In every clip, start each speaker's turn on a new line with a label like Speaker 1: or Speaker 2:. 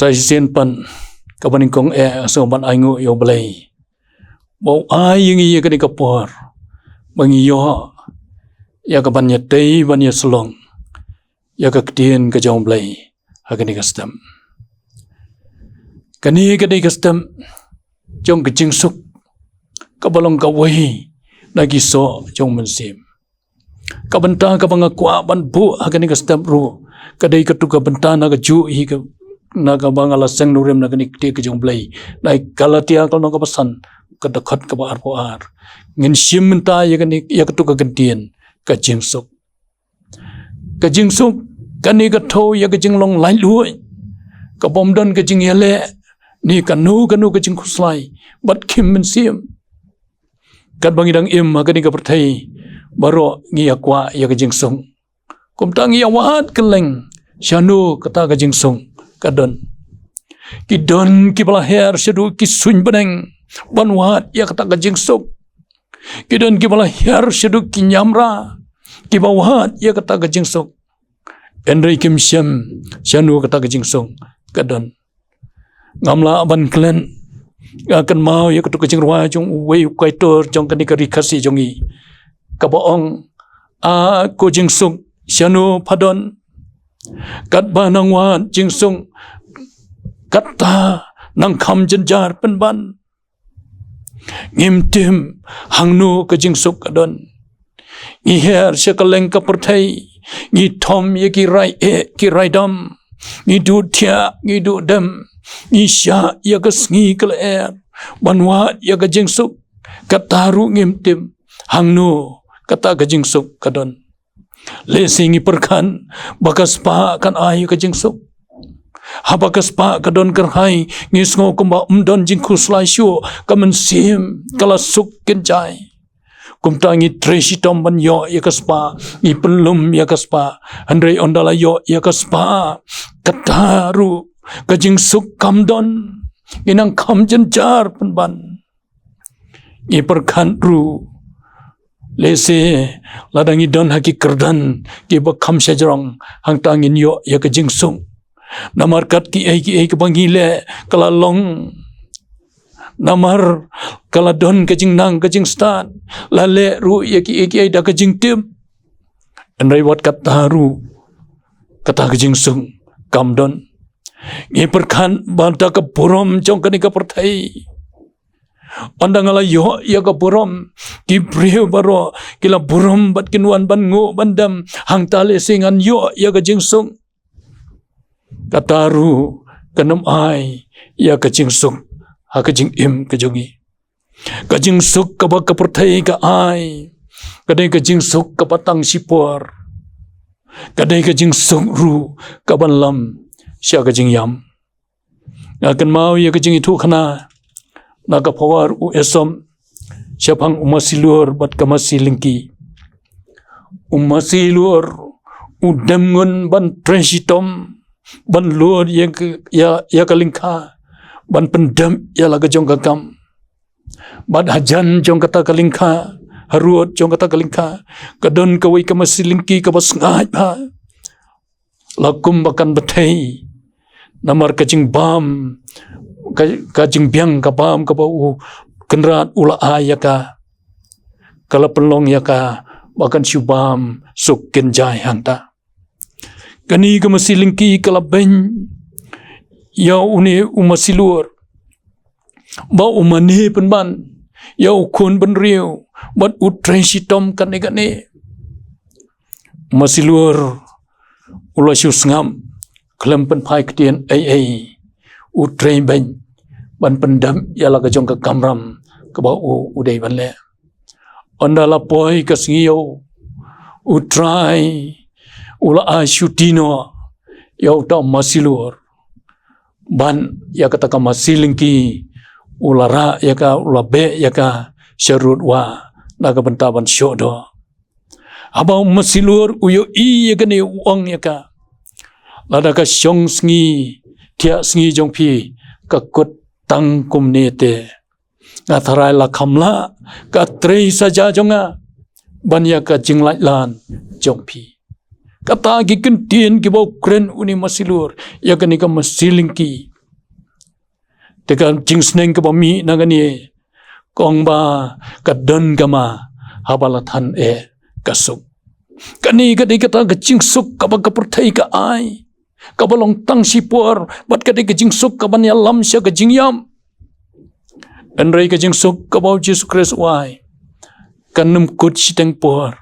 Speaker 1: Sai sen pan kabaning kong so ban aingu yo blai bau ai ngi ye kani kapor bangi yo ya ka ban ya tei ban ya selong ya ka ktien ka jong blai ha kani kastam kani kastam jong ka jing suk ka balong ka wei lagi so jong mensim ka benta ka banga kwa ban bu ha kani kastam ru kadai ka tu ka benta na ka ju hi ka naga bangala seng nurem naga nikti ke jong blai nai kalatia kal naga pasan ka dakhat ka bar po ar ngin simta ya kan ya tu ka gentien ka jingsuk kani ka tho ya ka jinglong lai lui ka bomdon ka jing yale ni kanu ka jing khuslai bat kim men sim kat bangidang im ka ni ka perthai baro ngi akwa ya ka jingsung kum tang ya wat keleng shanu kata ka jingsung kadon kidon ki bala her sedu ki suñ beneng banwat ya kata ka jingsuk kidon ki bala her sedu ki nyamra ki bawat ya kata ka jingsuk enrei kim syam syanu kata ka jingsuk kadon ngamla ban klen akan mau ya kata ka jingrwa jong wei kaitor jong kani ka rikasi jongi ka baong a ko jingsuk syanu padon kat banang wan jingsung kata nang kham jenjar penban ngimtim hangnu ke jingsuk kadon ngi her sekaleng ka perthai ngi thom ye ki rai dam ngi du thia ngi du dam ngi sha ya ka sngi kal er banwa ya ka jingsuk kataru ngimtim hangnu kata ka jingsuk kadon lesingi perkan bakas pa kan ayu ka jingsuk habakas pa kadon kerhai ngisngo kumba umdon jingku slaisyo kamen sim kala suk kenjai kumtangi tresi tomban yo yakaspa ni pelum yakaspa andrei ondala yo yakaspa kataru ka jingsuk kamdon inang kamjen jar penban ni perkan ru lese ladangi don haki kerdan ki ba kham sajrong hang tangin yo ya ka jingsung namar kat ki ai ke bangile kala long namar kala don ka jing nang ka jing stan lale ru ya ki ai da ka jing tim andai wat kat taru kata ka jingsung kamdon ngi perkan banta ka burom jong kani ka perthai Pandangala yo ya ka burom ki priyo baro kila burom bat kinwan ban ngo bandam hang tale singan yo ya ka jingsung kataru kanam ai ya ka jingsung ha ka jing im ka jongi ka jingsuk ka ba ka perthai ka ai kadai ka jingsuk ka patang sipor kadai ka jingsuk ru ka ban lam sya ka jing yam akan mau ya ka jing itu khana naga pawar u esom siapang umasilur bat kamasilingki umasilur udemngun ban tresitom ban lur ya kalingka ban pendam ya laga jong kakam ban hajan jong kata kalingka haruot jong kata kalingka kadon kawai kamasilingki kabas ngai ba lakum bakan betai namar kacing bam kajing biang kapam kapau kenrat ula ayaka kala pelong yaka bahkan syubam sukin jai hanta kani kamasilingki kala ben ya uni umasilur ba umani penban ya ukun benriu bat utresitom kane masilur ula syusngam kelempen pai ketien ai utrain ban pendam ya laga jong ka kamram ka ba udai ban le onda la poi ka sngio utrai ula ashutino ya uta masilur ban ya kata ka masilingki ula ra ya ka ula be ya ka syarut wa naga bentaban syodo aba masilur uyo i ya ka ni uang ya ka lada ka syong sngi tia sngi jong pi ka kut tang kumnete ngatharai la kamla ka trei saja jonga banya ka jinglai lan jong pi kata gi kentien ki bau kren uni masilur ya ka ni ka masilingki Teka jing sneng ka mi na gani kong ba kadon kama habalatan kasuk. Kani kadai kata ka jing suk ka ba kapertai ka ai. Ka balong tang sipur bat kadai ka jing suk ka ban ya lam sia ka jing yam. Andrai ka jing suk ka ba Jesus Christ wai. Kanum kut siteng por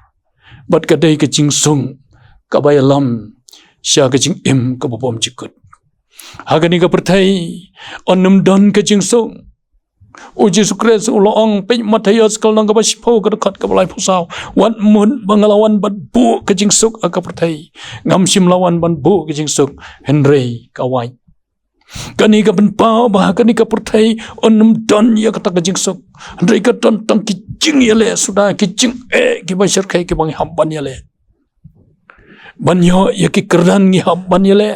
Speaker 1: bat kadai ka jing sung ka ba ya lam sia ka jing im ka ba pom jikut. Hagani ka pertai onum don ka jing sung. O Jesus Christ uloong pe Matius kal nang ka ba sipo ka dekat ka balai pusau. Wan mun bangalawan bat bu ka jing suk ka pertai. Ngam sim lawan ban bu ka jing suk Henry ka wai. Kani ka benpau bah kani ka pertai onum don ya kata ka jing suk. Henry ka don tang ki jing ya le sudah ki jing ki ba syarkai ki bang hamban ya le. Banyo ya ki keran ngi hamban ya le.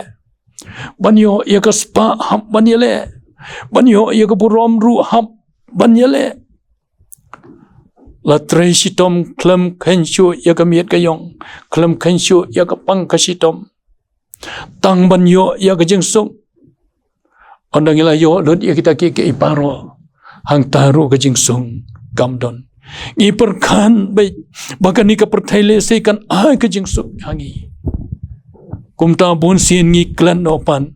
Speaker 1: Banyo ya ka spa hamban ya le. Banyo ya ka burom ru hamban ya le. La tresi tom klem kenshu ya ka miet ka yong. Klem kenshu ya ka pang kasitom. Tang banyo ya ka jing suk. Ondang ila yo lot ya kita ke iparo. Hang taru ka jing sung gamdon. Ngi perkan baik bahkan ni ka pertai le se kan ai ka jing suk hangi. Kumta bun sin ngi klan opan.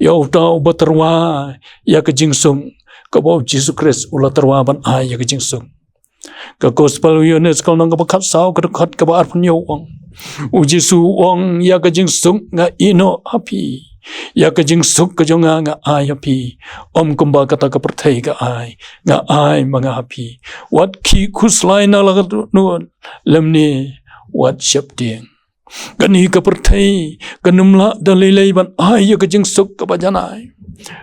Speaker 1: Ya uta ubaterwa ya ke jingsung ka bau Jesus Christ ula terwa ban ai ya ke jingsung. Ka gospel Yohanes kal nang ka bakat sau ka dekat ka ba arpun yo ong. U Jesu ong ya ke jingsung nga ino api. Ya ke jingsuk ka jonga nga ai api. Om kumba kata ka pertai ka ai nga ai mga api. Wat ki kuslai na lagat nuon lemni wat syapting. Kani ka pertai kanumla dalilay ban ay ka jing suk ka bajanay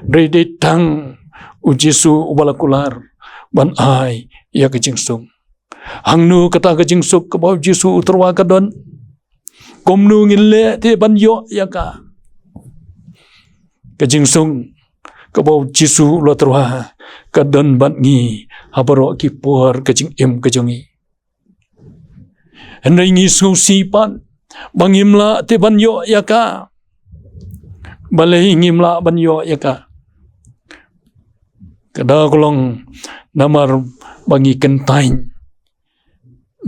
Speaker 1: rede tang u Jesu ubalakular ban ay ya ka jing suk hangnu kata ka jing suk ka ba Jesu uterwa ka don komnu ngile te ban yo ya ka jing suk ka ba Jesu lo terwa ka don ban ngi habaro ki por ka jing im ka jongi henry ngi su sipan bangimla te banyo yaka balai ngimla banyo yaka kada kolong namar bangi kentain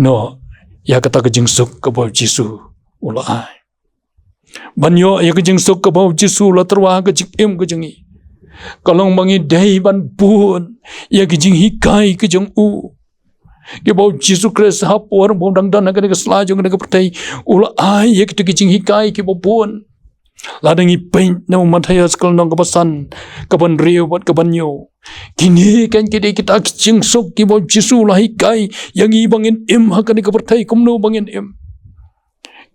Speaker 1: no ya kata ka jingsuk ka bau Jesu ula ai banyo ya ka jingsuk ka bau Jesu la terwa ka jikim ka jingi kolong bangi dai ban bun ya ka jing hikai ka jong u ke bau Jesus Christ hapor bau dang dan ka selaju ka pertai ula ai ye ki jing hikai ki bopon ladang i pain na Matius kal nang ka pasan ka ban riu bat ka banyo kini kan kita jing sok ki bau Jesus la hikai yang i bangin im ha ka pertai kumno bangin im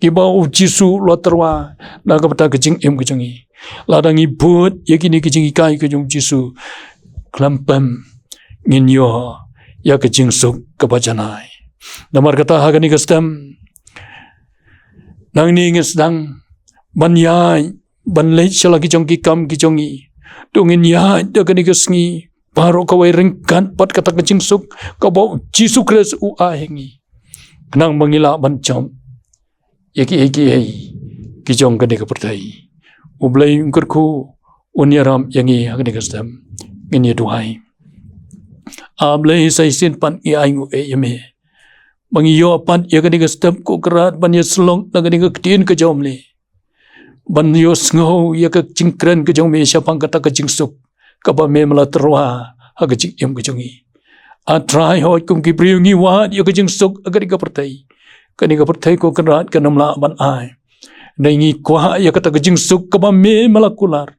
Speaker 1: ki bau Jesus la terwa na ka pertai jing im ka jangi ladang i but ye kini ki jing hikai ka jong Jesus klampam ngin yo ya ke jingsuk ke bajanai. Namar kata hagani kastam nang ni ngesdang banyai banlei selagi jong kikam ki jongi tungin ya dagani kesngi paro kawai ringkan pat kata ke jingsuk ka bau Jesus Christ u ahengi kenang mangila bancom yaki ki jong kade ke pertai ublai ngkerku unyaram yangi hagani kastam ngini duhai ablay say sin pan iangu yame bangiyo pan ya kani step ko kerat ban ya selong na kani ketin ke jomle ban yo sngo ya ke cingkren ke jomle siapang kata ke jingsuk ka ba me mala terwa ha ke jing em ke jongi a try ho kum ki priungi wa ya ke jingsuk agari ka pertai ko kerat ke namla ban ai nai kwa ya kata ke jingsuk ka ba me mala kular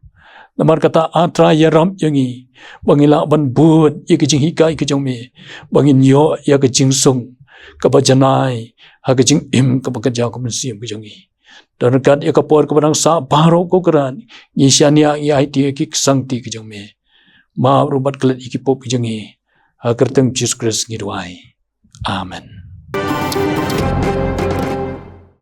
Speaker 1: namar kata atra ya ram yangi bangila ban bud ya ke jing hikai ke jong me bangin yo ya ke jing sung ka bajanai ha ke jing im ka bakaja ko mensiam ke jongi dan kat ya ka por ka banang sa baro ko kran ni syania ya IT ki sangti ke jong me ma rubat kelet iki pop ke jongi ha kerteng Jesus Christ ngidwai amen